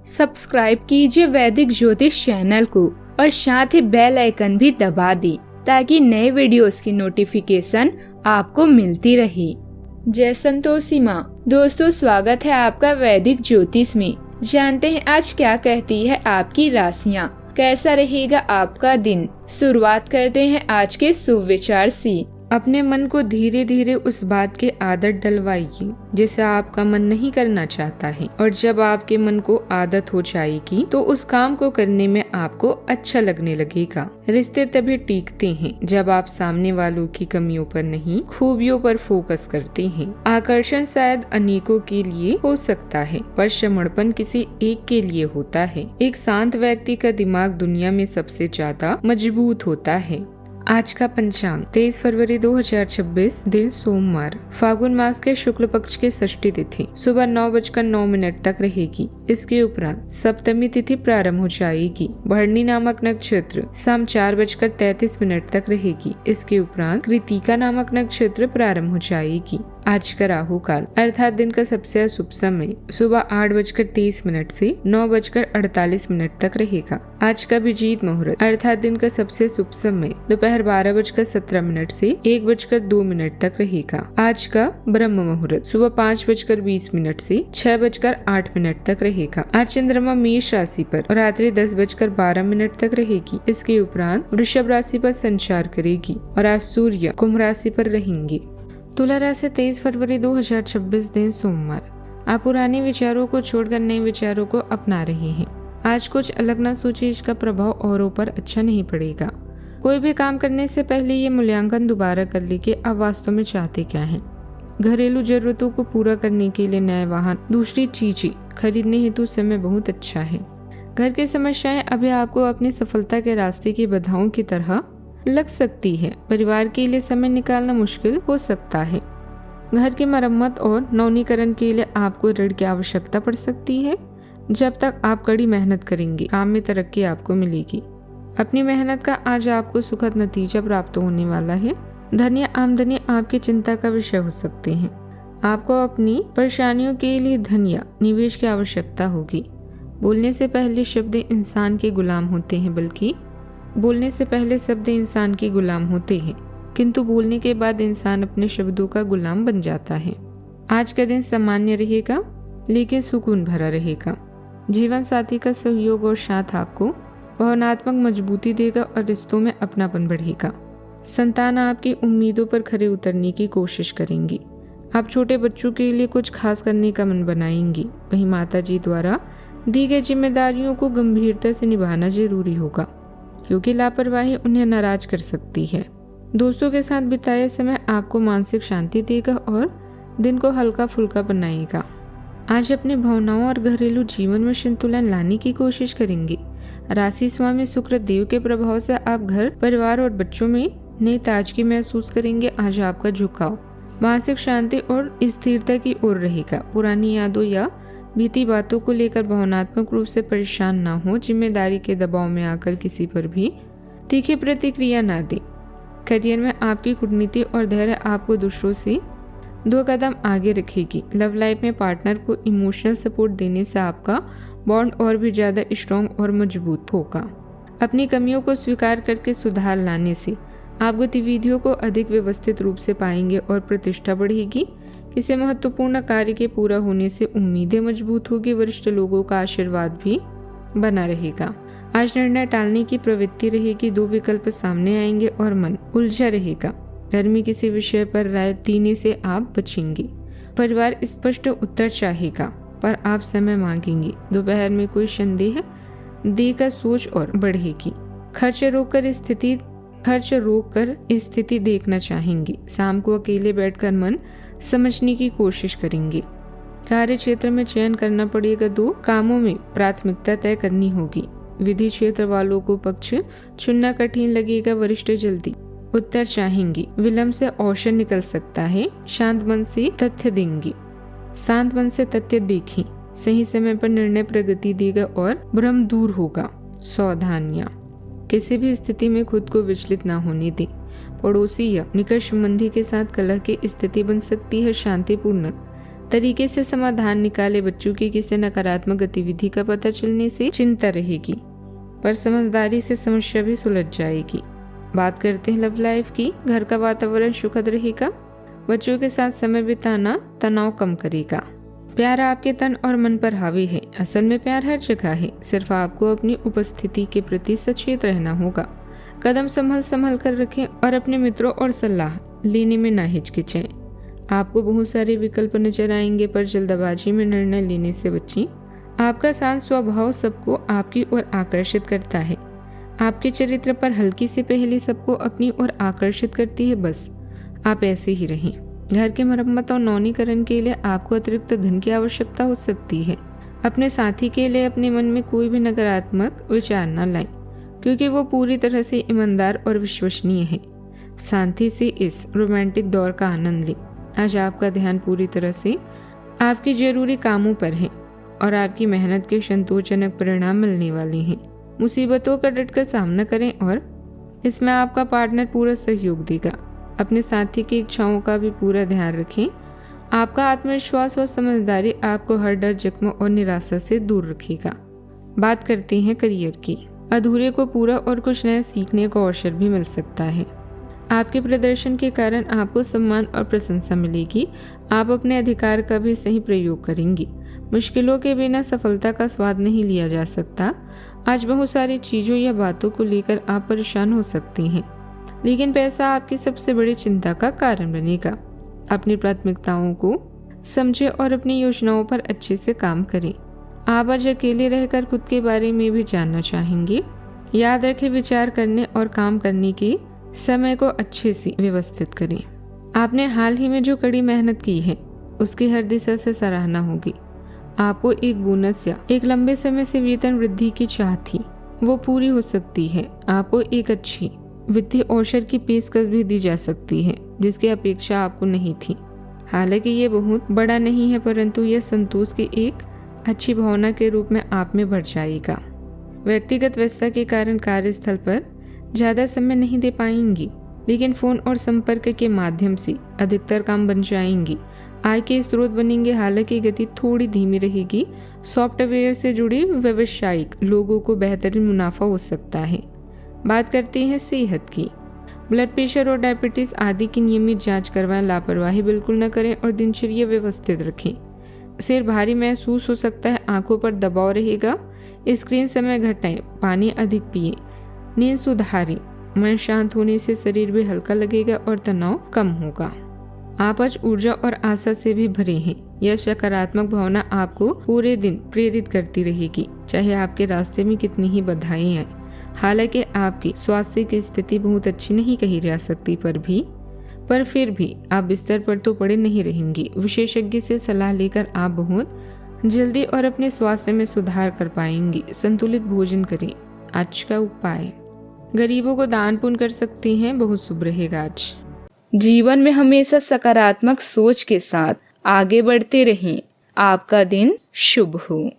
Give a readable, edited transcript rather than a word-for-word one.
Subscribe कीजिए वैदिक ज्योतिष चैनल को और साथ ही बेल आइकन भी दबा दी ताकि नए वीडियोस की नोटिफिकेशन आपको मिलती रहे। जय संतोषी माँ। दोस्तों, स्वागत है आपका वैदिक ज्योतिष में। जानते हैं आज क्या कहती है आपकी राशियाँ, कैसा रहेगा आपका दिन। शुरुआत करते हैं आज के शुभ विचार से। अपने मन को धीरे धीरे उस बात की आदत डलवाइए जिसे आपका मन नहीं करना चाहता है, और जब आपके मन को आदत हो जाएगी तो उस काम को करने में आपको अच्छा लगने लगेगा। रिश्ते तभी टीकते हैं जब आप सामने वालों की कमियों पर नहीं, खूबियों पर फोकस करते हैं। आकर्षण शायद अनेकों के लिए हो सकता है, पर समर्पण किसी एक के लिए होता है। एक शांत व्यक्ति का दिमाग दुनिया में सबसे ज्यादा मजबूत होता है। आज का पंचांग 23 फरवरी 2026, दिन सोमवार, फागुन मास के शुक्ल पक्ष की षष्ठी तिथि सुबह 9:09 तक रहेगी। इसके उपरांत सप्तमी तिथि प्रारंभ हो जाएगी। भरणी नामक नक्षत्र शाम 4:33 तक रहेगी। इसके उपरांत कृतिका नामक नक्षत्र प्रारंभ हो जाएगी। आज का राहु काल अर्थात दिन का सबसे अशुभ समय सुबह 8:23 से 9:48 तक रहेगा। आज का अभिजीत मुहूर्त अर्थात दिन का सबसे शुभ समय दोपहर 12:17 से 1:02 तक रहेगा। आज का ब्रह्म मुहूर्त सुबह 5:20 से 6:08 तक रहेगा। आज चंद्रमा मेष राशि पर और रात्रि 10:12 तक रहेगी। इसके उपरांत वृषभ राशि पर संचार करेगी और आज सूर्य कुंभ राशि पर रहेंगे। तुला राशि 23 फरवरी 2026, दिन सोमवार। आप पुराने विचारों को छोड़कर नए विचारों को अपना रहे हैं। आज कुछ अलग न सोचिए, इसका प्रभाव औरों पर अच्छा नहीं पड़ेगा। कोई भी काम करने से पहले ये मूल्यांकन दोबारा कर ले कि आप वास्तव में चाहते क्या हैं। घरेलू जरूरतों को पूरा करने के लिए नए वाहन, दूसरी चीजें खरीदने हेतु समय बहुत अच्छा है। घर की समस्याएं अभी आपको अपनी सफलता के रास्ते की बाधाओं की तरह लग सकती है। परिवार के लिए समय निकालना मुश्किल हो सकता है। घर की मरम्मत और नवीनीकरण के लिए आपको ऋण की आवश्यकता पड़ सकती है। जब तक आप कड़ी मेहनत करेंगे, काम में तरक्की आपको मिलेगी। अपनी मेहनत का आज आपको सुखद नतीजा प्राप्त होने वाला है। धन या आमदनी आपकी चिंता का विषय हो सकते हैं। आपको अपनी परेशानियों के लिए धन या निवेश की आवश्यकता होगी। बोलने से पहले शब्द इंसान के गुलाम होते हैं, किंतु बोलने के बाद इंसान अपने शब्दों का गुलाम बन जाता है। आज का दिन सामान्य रहेगा लेकिन सुकून भरा रहेगा। जीवन साथी का सहयोग और साथ आपको भावनात्मक मजबूती देगा और रिश्तों में अपनापन बढ़ेगा। संतान आपकी उम्मीदों पर खरे उतरने की कोशिश करेंगी। आप छोटे बच्चों के लिए कुछ खास करने का मन बनाएंगी। वहीं माताजी द्वारा दी गई जिम्मेदारियों को गंभीरता से निभाना जरूरी होगा, क्योंकि लापरवाही उन्हें नाराज कर सकती है। दोस्तों के साथ बिताया समय आपको मानसिक शांति देगा और दिन को हल्का फुल्का बनाएगा। आज अपनी भावनाओं और घरेलू जीवन में संतुलन लाने की कोशिश करेंगे। राशि स्वामी शुक्र देव के प्रभाव से आप घर, परिवार और बच्चों में नई ताजगी महसूस करेंगे। आज आपका झुकाव मानसिक शांति और स्थिरता की ओर रहेगा। पुरानी यादों या बीती बातों को लेकर भावनात्मक रूप से परेशान ना हो। जिम्मेदारी के दबाव में आकर किसी पर भी तीखी प्रतिक्रिया ना दें। करियर में आपकी कूटनीति और धैर्य आपको दूसरों से 2 कदम आगे रखेगी। लव लाइफ में पार्टनर को इमोशनल सपोर्ट देने से आपका बॉन्ड और भी ज्यादा स्ट्रॉन्ग और मजबूत होगा। अपनी कमियों को स्वीकार करके सुधार लाने से आप गतिविधियों को अधिक व्यवस्थित रूप से पाएंगे और प्रतिष्ठा बढ़ेगी। किसी महत्वपूर्ण कार्य के पूरा होने से उम्मीदें मजबूत होगी। वरिष्ठ लोगों का आशीर्वाद भी बना रहेगा। आज निर्णय टालने की प्रवृत्ति रहेगी। 2 विकल्प सामने आएंगे और मन उलझा रहेगा। घर में किसी विषय पर राय देने से आप बचेंगे। परिवार स्पष्ट उत्तर चाहेगा पर आप समय मांगेंगे। दोपहर में कोई संदेह देकर सोच और बढ़ेगी। खर्च रोककर स्थिति देखना चाहेंगे। शाम को अकेले बैठकर मन समझने की कोशिश करेंगे। कार्य क्षेत्र में चयन करना पड़ेगा। 2 कामों में प्राथमिकता तय करनी होगी। विधि क्षेत्र वालों को पक्ष चुनना कठिन लगेगा। वरिष्ठ जल्दी उत्तर चाहेंगे। विलंब से अवसर निकल सकता है। शांत मन से तथ्य देखें। सही समय पर निर्णय प्रगति देगा और भ्रम दूर होगा। सावधानियां, किसी भी स्थिति में खुद को विचलित न होने दें। पड़ोसी या निकट संबंधी के साथ कलह की स्थिति बन सकती है। शांतिपूर्ण तरीके से समाधान निकाले। बच्चों की किसी नकारात्मक गतिविधि का पता चलने से चिंता रहेगी, पर समझदारी से समस्या भी सुलझ जाएगी। बात करते हैं लव लाइफ की। घर का वातावरण सुखद रहेगा। बच्चों के साथ समय बिताना तनाव कम करेगा। प्यार आपके तन और मन पर हावी है। असल में प्यार हर जगह है, सिर्फ आपको अपनी उपस्थिति के प्रति सचेत रहना होगा। कदम संभल कर रखें और अपने मित्रों और सलाह लेने में ना हिचकिचें। आपको बहुत सारे विकल्प नजर आएंगे, पर जल्दबाजी में निर्णय लेने से बचें। आपका शांत स्वभाव सबको आपकी ओर आकर्षित करता है। आपके चरित्र पर हल्की सी पहेली सबको अपनी ओर आकर्षित करती है। बस आप ऐसे ही रहें। घर के मरम्मत और नवीनीकरण के लिए आपको अतिरिक्त धन की आवश्यकता हो सकती है। अपने साथी के लिए अपने मन में कोई भी नकारात्मक विचार न लाएं, क्योंकि वो पूरी तरह से ईमानदार और विश्वसनीय है। शांति से इस रोमांटिक दौर का आनंद लें। आज आपका ध्यान पूरी तरह से आपके जरूरी कामों पर है और आपकी मेहनत के संतोषजनक परिणाम मिलने वाले हैं। मुसीबतों का डटकर सामना करें और इसमें आपका पार्टनर पूरा सहयोग देगा। अपने साथी की इच्छाओं का भी पूरा ध्यान रखें। आपका आत्मविश्वास और समझदारी आपको हर डर, जख्म और निराशा से दूर रखेगा। बात करते हैं करियर की। अधूरे को पूरा और कुछ नया सीखने का अवसर भी मिल सकता है। आपके प्रदर्शन के कारण आपको सम्मान और प्रशंसा मिलेगी। आप अपने अधिकार का भी सही प्रयोग करेंगी। मुश्किलों के बिना सफलता का स्वाद नहीं लिया जा सकता। आज बहुत सारी चीजों या बातों को लेकर आप परेशान हो सकती हैं, लेकिन पैसा आपकी सबसे बड़ी चिंता का कारण बनेगा। अपनी प्राथमिकताओं को समझें और अपनी योजनाओं पर अच्छे से काम करें। आप आज अकेले रहकर खुद के बारे में भी जानना चाहेंगे। याद रखें, विचार करने और काम करने के समय को अच्छे से व्यवस्थित करें। आपने हाल ही में जो कड़ी मेहनत की है, उसकी हर दिशा से सराहना होगी। आपको एक बोनस या एक लंबे समय से वेतन वृद्धि की चाह थी, वो पूरी हो सकती है। आपको एक अच्छी वित्तीय अवसर की पेशकश भी दी जा सकती है, जिसकी अपेक्षा आपको नहीं थी। हालांकि ये बहुत बड़ा नहीं है, परंतु यह संतोष की एक अच्छी भावना के रूप में आप में बढ़ जाएगा। व्यक्तिगत व्यस्तता के कारण कार्यस्थल पर ज्यादा समय नहीं दे पाएंगी, लेकिन फोन और संपर्क के माध्यम से अधिकतर काम बन जाएंगी। आय के स्रोत बनेंगे, हालांकि गति थोड़ी धीमी रहेगी। सॉफ्टवेयर से जुड़ी व्यावसायिक लोगों को बेहतरीन मुनाफा हो सकता है। बात करते हैं सेहत की। ब्लड प्रेशर और डायबिटीज आदि की नियमित जांच करवाएं। लापरवाही बिल्कुल न करें और दिनचर्या व्यवस्थित रखें। सिर भारी महसूस हो सकता है, आंखों पर दबाव रहेगा। स्क्रीन समय घटाएं, पानी अधिक पिए, नींद सुधारें। मन शांत होने से शरीर भी हल्का लगेगा और तनाव कम होगा। आप आज ऊर्जा और आशा से भी भरे हैं। यह सकारात्मक भावना आपको पूरे दिन प्रेरित करती रहेगी, चाहे आपके रास्ते में कितनी ही बाधाएं आए। हालांकि आपकी स्वास्थ्य की स्थिति बहुत अच्छी नहीं कही जा सकती, पर फिर भी आप बिस्तर पर तो पड़े नहीं रहेंगी। विशेषज्ञ से सलाह लेकर आप बहुत जल्दी और अपने स्वास्थ्य में सुधार कर पाएंगी। संतुलित भोजन करें। आज का उपाय, गरीबों को दान पुण्य कर सकती हैं, बहुत शुभ रहेगा आज। जीवन में हमेशा सकारात्मक सोच के साथ आगे बढ़ते रहें। आपका दिन शुभ हो।